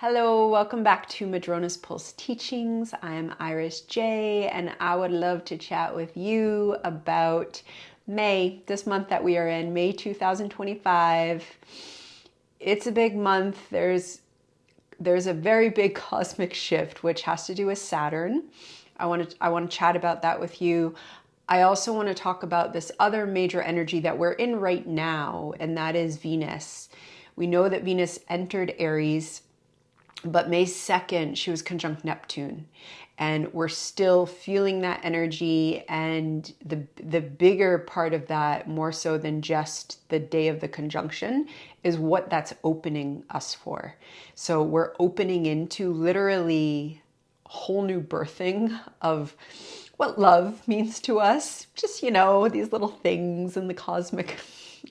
Hello, welcome back to Madrona's Pulse Teachings. I am Iris J, and I would love to chat with you about May, this month that we are in, May 2025. It's a big month. There's a very big cosmic shift, which has to do with Saturn. I want to chat about that with you. I also want to talk about this other major energy that we're in right now, and that is Venus. We know that Venus entered Aries, but May 2nd, she was conjunct Neptune, and we're still feeling that energy. And the bigger part of that, more so than just the day of the conjunction, is what that's opening us for. So we're opening into literally a whole new birthing of what love means to us. Just, these little things in the cosmic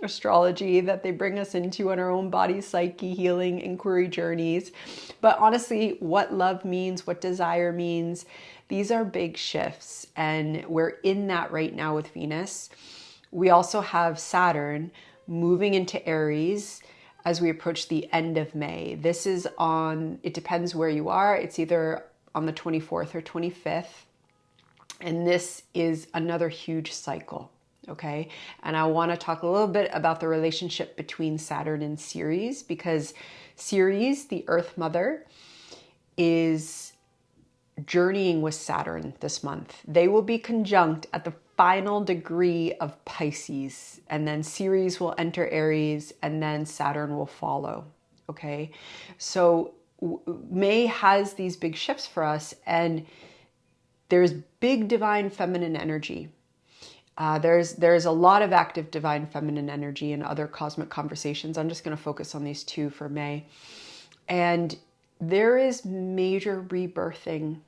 astrology that they bring us into on our own body, psyche, healing, inquiry journeys. But honestly, what love means, what desire means, these are big shifts. And we're in that right now with Venus. We also have Saturn moving into Aries as we approach the end of May. This is it depends where you are. It's either on the 24th or 25th. And this is another huge cycle. Okay. And I want to talk a little bit about the relationship between Saturn and Ceres, because Ceres, the Earth Mother, is journeying with Saturn this month. They will be conjunct at the final degree of Pisces, and then Ceres will enter Aries, and then Saturn will follow. Okay. So May has these big shifts for us, and there's big divine feminine energy. There's a lot of active divine feminine energy in other cosmic conversations. I'm just going to focus on these two for May. And there is major rebirthing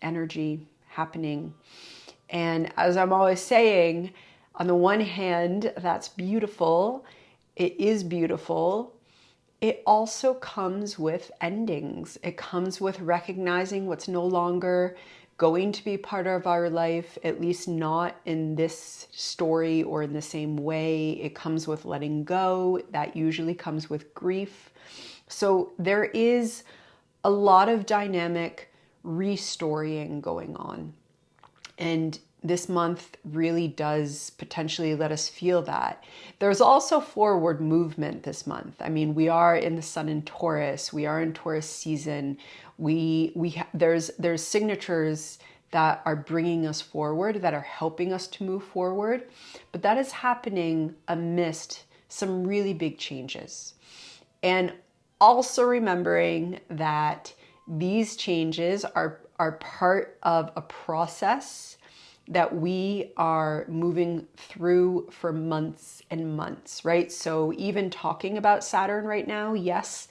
energy happening. And as I'm always saying, on the one hand, that's beautiful. It is beautiful. It also comes with endings. It comes with recognizing what's no longer going to be part of our life, at least not in this story or in the same way. It comes with letting go. That usually comes with grief. So there is a lot of dynamic restorying going on. And this month really does potentially let us feel that. There's also forward movement this month. I mean, we are in the sun in Taurus. We are in Taurus season. There's signatures that are bringing us forward, that are helping us to move forward. But that is happening amidst some really big changes. And also remembering that these changes are part of a process that we are moving through for months and months, right? So even talking about Saturn right now, yes,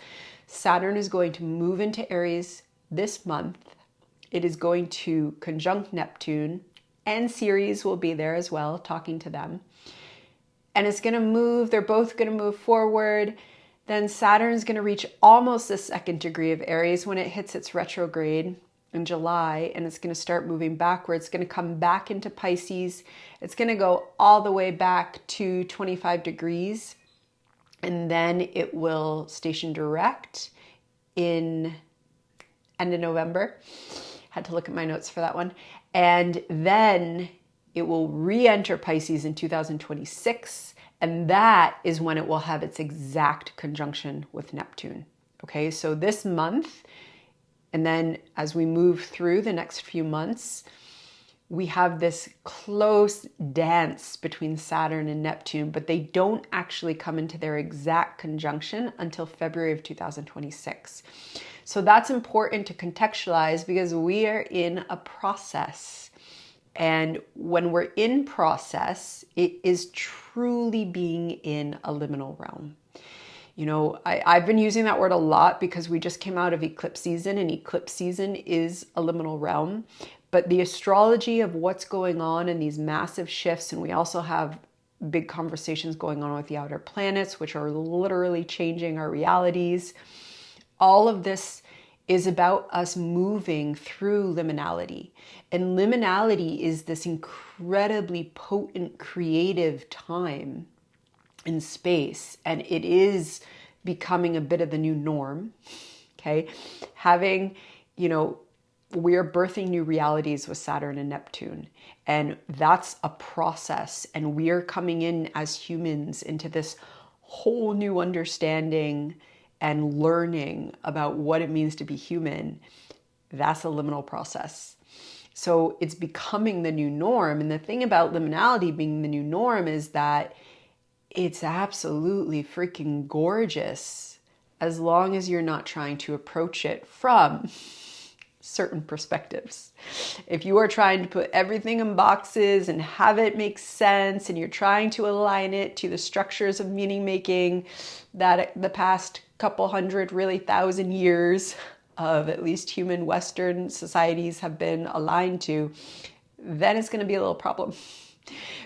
Saturn is going to move into Aries this month. It is going to conjunct Neptune, and Ceres will be there as well, talking to them. And it's going to move, they're both going to move forward. Then Saturn's going to reach almost the second degree of Aries when it hits its retrograde in July, and it's going to start moving backwards. It's going to come back into Pisces. It's going to go all the way back to 25 degrees, and then it will station direct in end of November. Had to look at my notes for that one. And then it will re-enter Pisces in 2026, and that is when it will have its exact conjunction with Neptune. Okay, so this month, and then as we move through the next few months, we have this close dance between Saturn and Neptune, but they don't actually come into their exact conjunction until February of 2026. So that's important to contextualize, because we are in a process. And when we're in process, it is truly being in a liminal realm. I've been using that word a lot because we just came out of eclipse season, and eclipse season is a liminal realm. But the astrology of what's going on in these massive shifts, and we also have big conversations going on with the outer planets, which are literally changing our realities. All of this is about us moving through liminality. And liminality is this incredibly potent, creative time in space, and it is becoming a bit of the new norm. Okay. Having, you know, we're birthing new realities with Saturn and Neptune, and that's a process. And we are coming in as humans into this whole new understanding and learning about what it means to be human. That's a liminal process. So it's becoming the new norm. And the thing about liminality being the new norm is that it's absolutely freaking gorgeous as long as you're not trying to approach it from certain perspectives. If you are trying to put everything in boxes and have it make sense, and you're trying to align it to the structures of meaning making that the past couple hundred, really 1,000 years of at least human Western societies have been aligned to, then it's going to be a little problem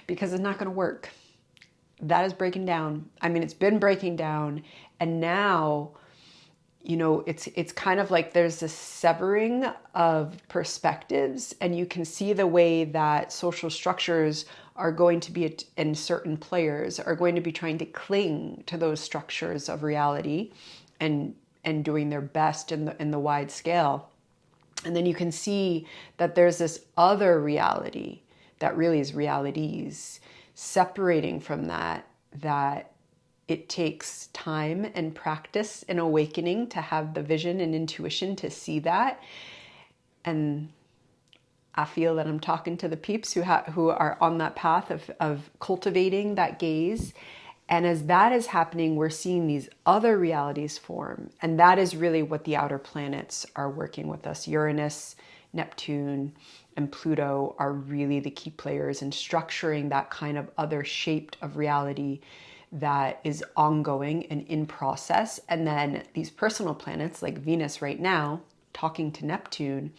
because it's not going to work. That is breaking down. I mean, it's been breaking down, and now, you know, it's kind of like there's this severing of perspectives, and you can see the way that social structures are going to be, and certain players are going to be trying to cling to those structures of reality and doing their best in the wide scale. And then you can see that there's this other reality that really is realities separating from that it takes time and practice and awakening to have the vision and intuition to see that. And I feel that I'm talking to the peeps who are on that path of cultivating that gaze. And as that is happening, we're seeing these other realities form. And that is really what the outer planets are working with us. Uranus, Neptune, and Pluto are really the key players in structuring that kind of other shaped of reality that is ongoing and in process. And then these personal planets like Venus right now, talking to Neptune,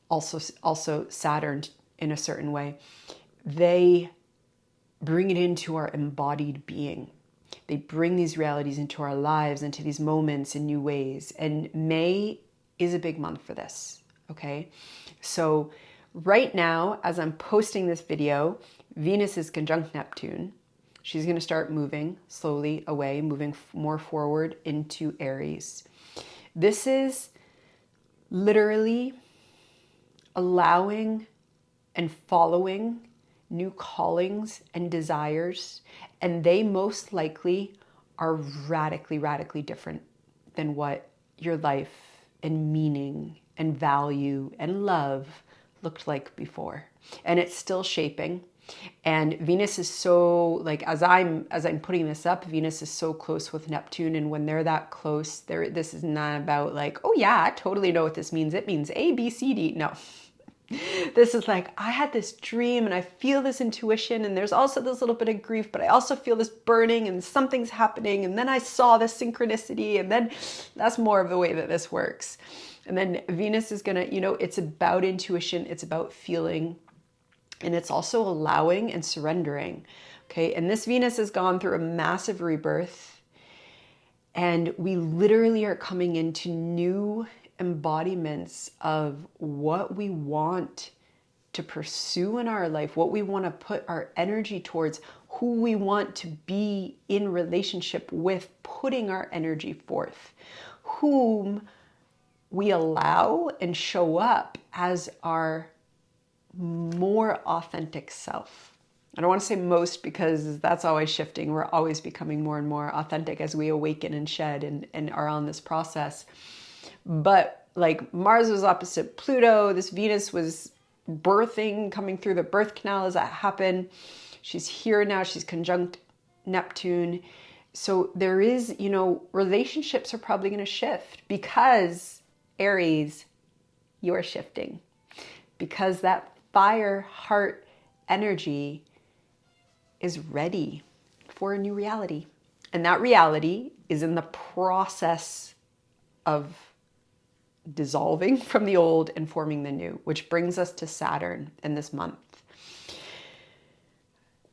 also Saturn in a certain way, they bring it into our embodied being. They bring these realities into our lives, into these moments in new ways. And May is a big month for this, okay? So right now, as I'm posting this video, Venus is conjunct Neptune. She's going to start moving slowly away, moving more forward into Aries. This is literally allowing and following new callings and desires, and they most likely are radically, radically different than what your life and meaning and value and love looked like before. And it's still shaping. And Venus is so, like, as I'm putting this up, Venus is so close with Neptune, and when they're that close, this is not about like, oh yeah, I totally know what this means. It means A, B, C, D. No. This is like, I had this dream and I feel this intuition, and there's also this little bit of grief, but I also feel this burning and something's happening, and then I saw this synchronicity, and then that's more of the way that this works. And then Venus is gonna, you know, it's about intuition, it's about feeling, and it's also allowing and surrendering, okay? And this Venus has gone through a massive rebirth, and we literally are coming into new embodiments of what we want to pursue in our life, what we want to put our energy towards, who we want to be in relationship with, putting our energy forth, whom we allow and show up as our more authentic self. I don't want to say most, because that's always shifting. We're always becoming more and more authentic as we awaken and shed and are on this process. But like Mars was opposite Pluto, this Venus was birthing, coming through the birth canal as that happened. She's here now, she's conjunct Neptune. So there is, you know, relationships are probably going to shift because Aries, you're shifting. Because that fire heart energy is ready for a new reality. And that reality is in the process of dissolving from the old and forming the new, which brings us to Saturn in this month.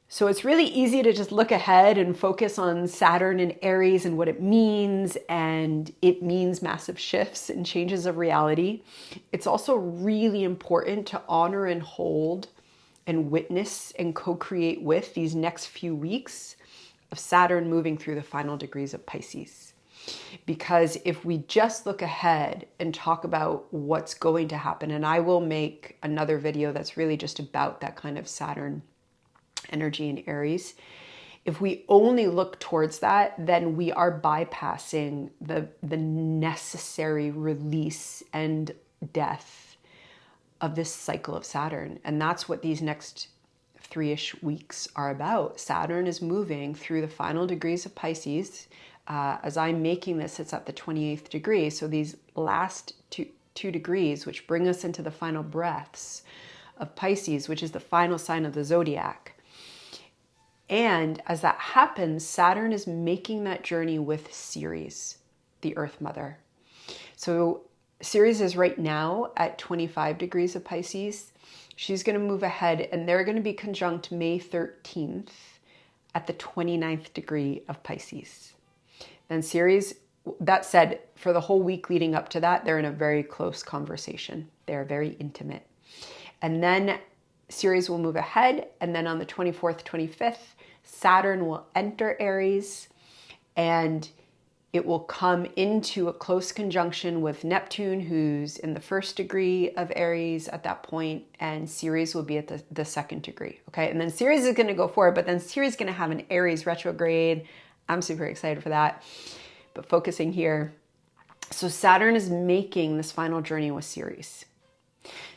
So it's really easy to just look ahead and focus on Saturn and Aries and what it means, and it means massive shifts and changes of reality. It's also really important to honor and hold and witness and co-create with these next few weeks of Saturn moving through the final degrees of Pisces. Because if we just look ahead and talk about what's going to happen, and I will make another video that's really just about that kind of Saturn energy in Aries. If we only look towards that, then we are bypassing the necessary release and death of this cycle of Saturn. And that's what these next 3-ish weeks are about. Saturn is moving through the final degrees of Pisces. As I'm making this, it's at the 28th degree. So these last two degrees, which bring us into the final breaths of Pisces, which is the final sign of the zodiac. And as that happens, Saturn is making that journey with Ceres, the Earth Mother. So Ceres is right now at 25 degrees of Pisces. She's going to move ahead, and they're going to be conjunct May 13th at the 29th degree of Pisces. Then Ceres, that said, for the whole week leading up to that, they're in a very close conversation. They're very intimate. And then Ceres will move ahead, and then on the 24th, 25th, Saturn will enter Aries, and it will come into a close conjunction with Neptune, who's in the 1st degree of Aries at that point, and Ceres will be at the 2nd degree, okay? And then Ceres is going to go forward, but then Ceres is going to have an Aries retrograde. I'm super excited for that, but focusing here. So Saturn is making this final journey with Ceres.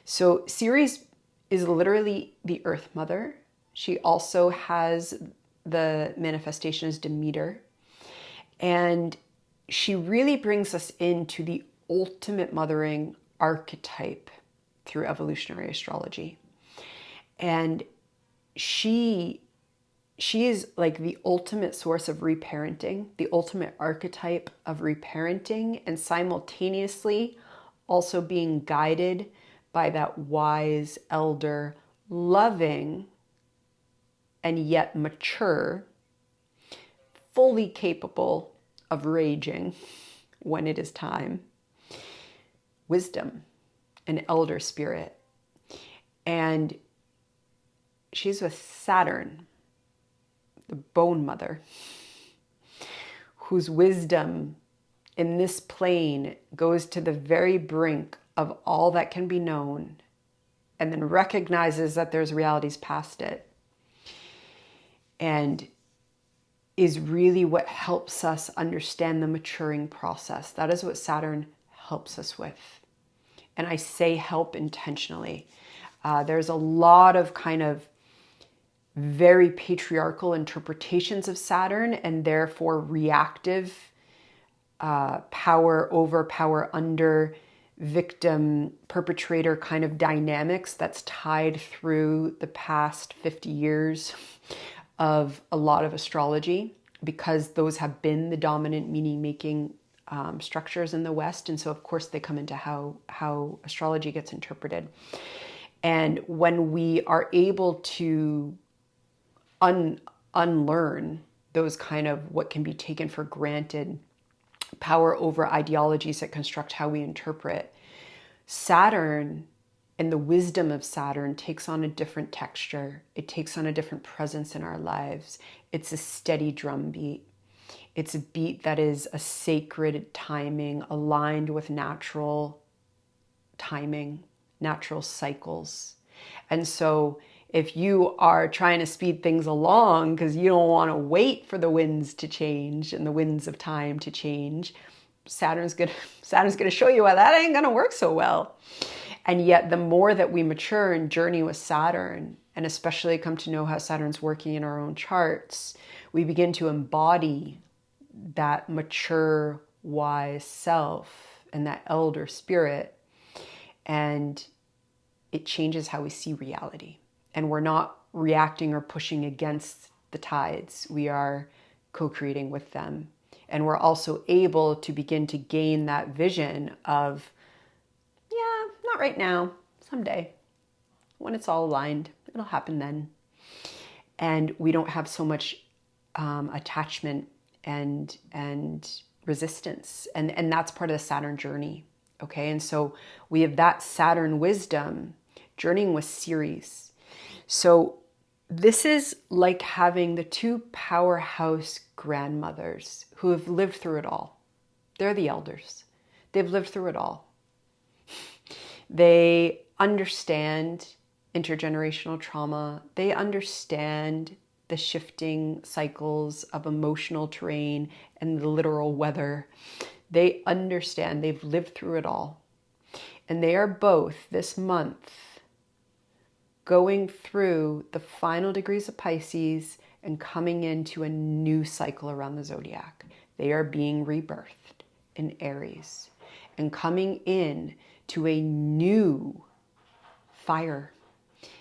So Ceres is literally the Earth Mother. She also has the manifestation as Demeter. And she really brings us into the ultimate mothering archetype through evolutionary astrology. And she is like the ultimate source of reparenting, the ultimate archetype of reparenting, and simultaneously also being guided by that wise elder, loving and yet mature, fully capable of raging when it is time, wisdom, an elder spirit. And she's with Saturn, the bone mother, whose wisdom in this plane goes to the very brink of all that can be known, and then recognizes that there's realities past it, and is really what helps us understand the maturing process. That is what Saturn helps us with. And I say help intentionally. There's a lot of kind of very patriarchal interpretations of Saturn, and therefore reactive power over, power under, victim perpetrator kind of dynamics that's tied through the past 50 years of a lot of astrology, because those have been the dominant meaning making structures in the West. And so of course they come into how astrology gets interpreted. And when we are able to unlearn those kind of what can be taken for granted power over ideologies that construct how we interpret, Saturn and the wisdom of Saturn takes on a different texture. It takes on a different presence in our lives. It's a steady drumbeat. It's a beat that is a sacred timing aligned with natural timing, natural cycles. And so if you are trying to speed things along because you don't want to wait for the winds to change and the winds of time to change, Saturn's gonna show you why that ain't gonna work so well. And yet the more that we mature and journey with Saturn, and especially come to know how Saturn's working in our own charts, we begin to embody that mature, wise self and that elder spirit, and it changes how we see reality. And we're not reacting or pushing against the tides. We are co-creating with them. And we're also able to begin to gain that vision of, yeah, not right now, someday. When it's all aligned, it'll happen then. And we don't have so much attachment and resistance. And that's part of the Saturn journey, okay? And so we have that Saturn wisdom journeying with Ceres. So this is like having the two powerhouse grandmothers who have lived through it all. They're the elders. They've lived through it all. They understand intergenerational trauma. They understand the shifting cycles of emotional terrain and the literal weather. They understand. They've lived through it all. And they are both this month going through the final degrees of Pisces and coming into a new cycle around the zodiac. They are being rebirthed in Aries and coming in to a new fire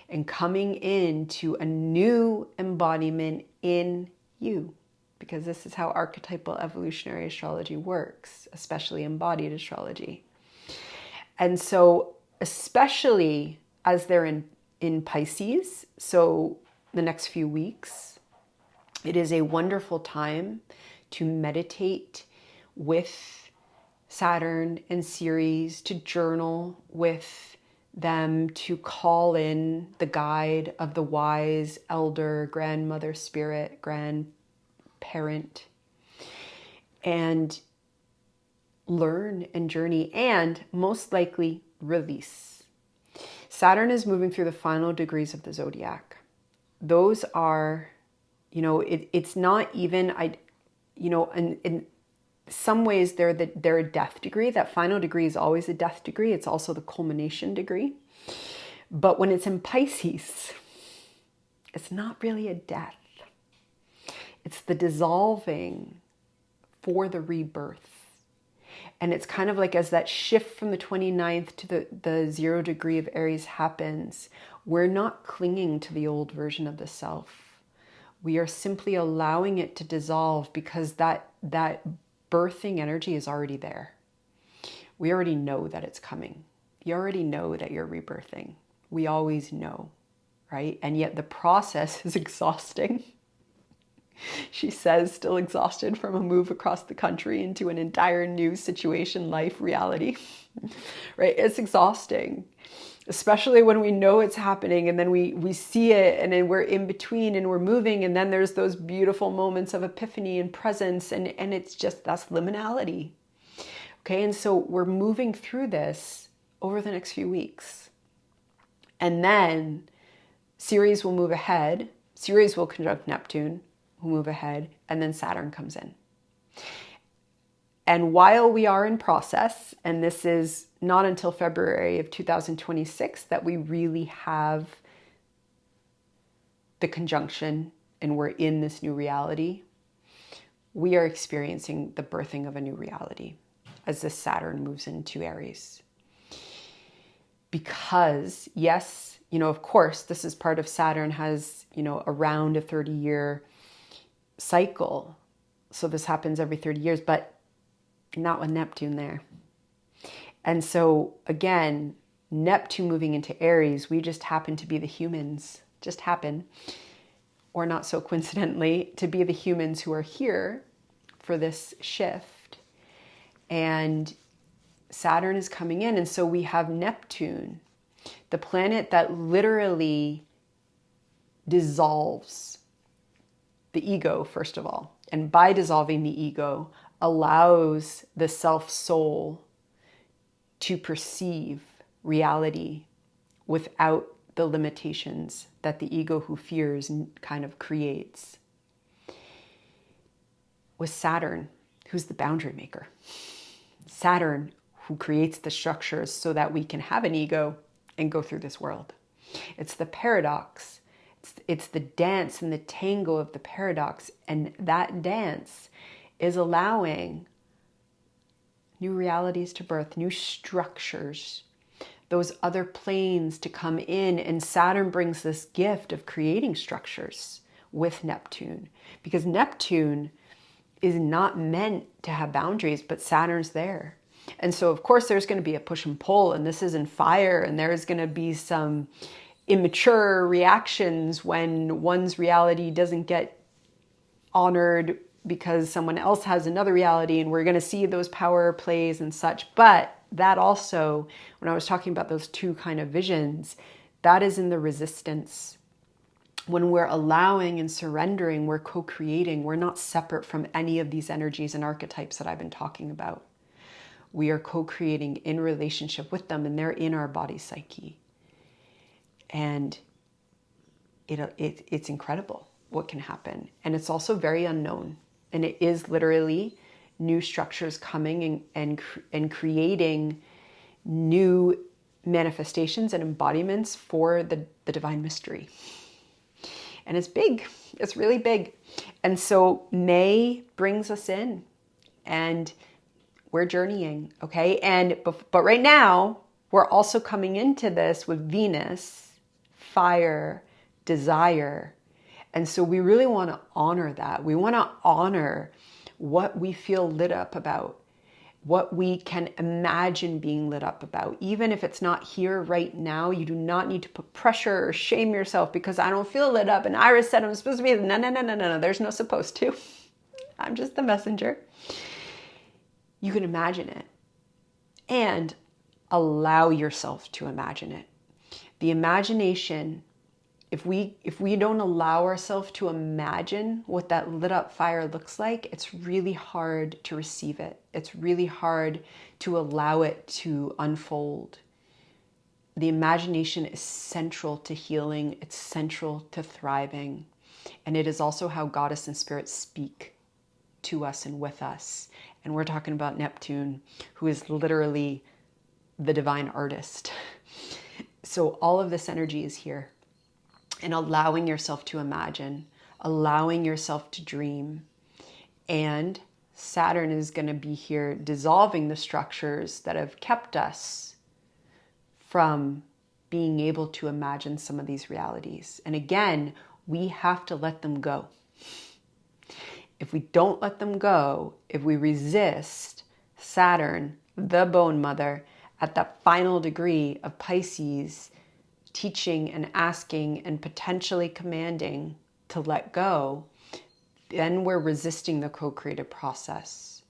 and coming into a new embodiment in you, because this is how archetypal evolutionary astrology works, especially embodied astrology. And so especially as they're in Pisces, so the next few weeks, it is a wonderful time to meditate with Saturn and Ceres, to journal with them, to call in the guide of the wise elder, grandmother spirit, grandparent, and learn and journey, and most likely release. Saturn is moving through the final degrees of the zodiac. Those are, it's not even, in some ways they're a death degree. That final degree is always a death degree. It's also the culmination degree. But when it's in Pisces, it's not really a death. It's the dissolving for the rebirth. And it's kind of like as that shift from the 29th to the 0 degree of Aries happens, we're not clinging to the old version of the self. We are simply allowing it to dissolve, because that birthing energy is already there. We already know that it's coming. You already know that you're rebirthing. We always know, right? And yet the process is exhausting. She says, still exhausted from a move across the country into an entire new situation, life, reality, right? It's exhausting, especially when we know it's happening and then we see it and then we're in between and we're moving. And then there's those beautiful moments of epiphany and presence. And it's just, that's liminality. Okay. And so we're moving through this over the next few weeks. And then Ceres will move ahead. Ceres will conjunct Neptune, will move ahead, and then Saturn comes in. And while we are in process, and this is not until February of 2026 that we really have the conjunction and we're in this new reality, we are experiencing the birthing of a new reality as this Saturn moves into Aries. Because yes, of course, this is part of Saturn has, around a 30-year cycle. So this happens every 30 years, but not with Neptune there. And so again, Neptune moving into Aries, we just happen to be the humans, just happen, or not so coincidentally, to be the humans who are here for this shift. And Saturn is coming in. And so we have Neptune, the planet that literally dissolves the ego, first of all. And by dissolving the ego, allows the self-soul to perceive reality without the limitations that the ego who fears kind of creates. With Saturn, who's the boundary maker. Saturn, who creates the structures so that we can have an ego and go through this world. It's the paradox. It's the dance and the tango of the paradox. And that dance is allowing new realities to birth, new structures, those other planes to come in. And Saturn brings this gift of creating structures with Neptune, because Neptune is not meant to have boundaries, but Saturn's there. And so, of course, there's going to be a push and pull, and this is in fire, and there's going to be some immature reactions when one's reality doesn't get honored because someone else has another reality, and we're going to see those power plays and such. But that also, when I was talking about those two kind of visions, that is in the resistance when we're allowing and surrendering, we're co-creating. We're not separate from any of these energies and archetypes that I've been talking about. We are co-creating in relationship with them, and they're in our body psyche. And it's incredible what can happen. And it's also very unknown. And it is literally new structures coming and creating new manifestations and embodiments for the divine mystery. And it's big. It's really big. And so May brings us in, and we're journeying, okay? But right now, we're also coming into this with Venus, fire, desire. And so we really want to honor that. We want to honor what we feel lit up about, what we can imagine being lit up about. Even if it's not here right now, you do not need to put pressure or shame yourself because I don't feel lit up. And Iris said I'm supposed to be, no, there's no supposed to. I'm just the messenger. You can imagine it and allow yourself to imagine it. The imagination, if we don't allow ourselves to imagine what that lit up fire looks like, it's really hard to receive it. It's really hard to allow it to unfold. The imagination is central to healing. It's central to thriving. And it is also how Goddess and Spirit speak to us and with us. And we're talking about Neptune, who is literally the divine artist. So all of this energy is here. And allowing yourself to imagine, allowing yourself to dream. And Saturn is going to be here dissolving the structures that have kept us from being able to imagine some of these realities. And again, we have to let them go. If we don't let them go, if we resist Saturn, the bone mother, at that final degree of Pisces, teaching and asking and potentially commanding to let go, then we're resisting the co-creative process.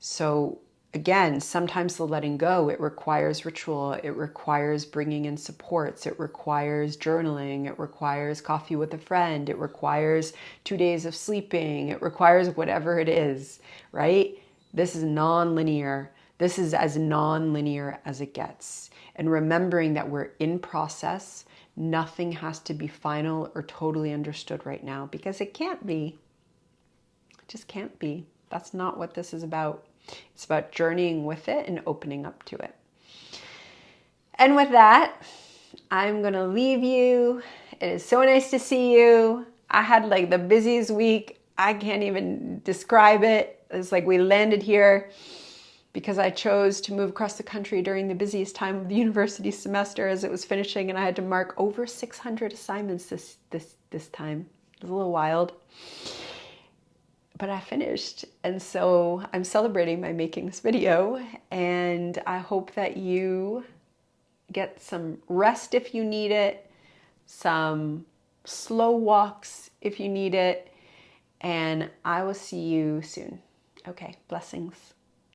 So again, sometimes the letting go, it requires ritual, it requires bringing in supports, it requires journaling, it requires coffee with a friend, it requires 2 days of sleeping, it requires whatever it is, right? This is non-linear. This is as non-linear as it gets. And remembering that we're in process, nothing has to be final or totally understood right now, because it can't be. It just can't be. That's not what this is about. It's about journeying with it and opening up to it. And with that, I'm going to leave you. It is so nice to see you. I had like the busiest week. I can't even describe it. It's like we landed here because I chose to move across the country during the busiest time of the university semester as it was finishing, and I had to mark over 600 assignments this time. It was a little wild. But I finished, and so I'm celebrating by making this video, and I hope that you get some rest if you need it, some slow walks if you need it, and I will see you soon. Okay, blessings.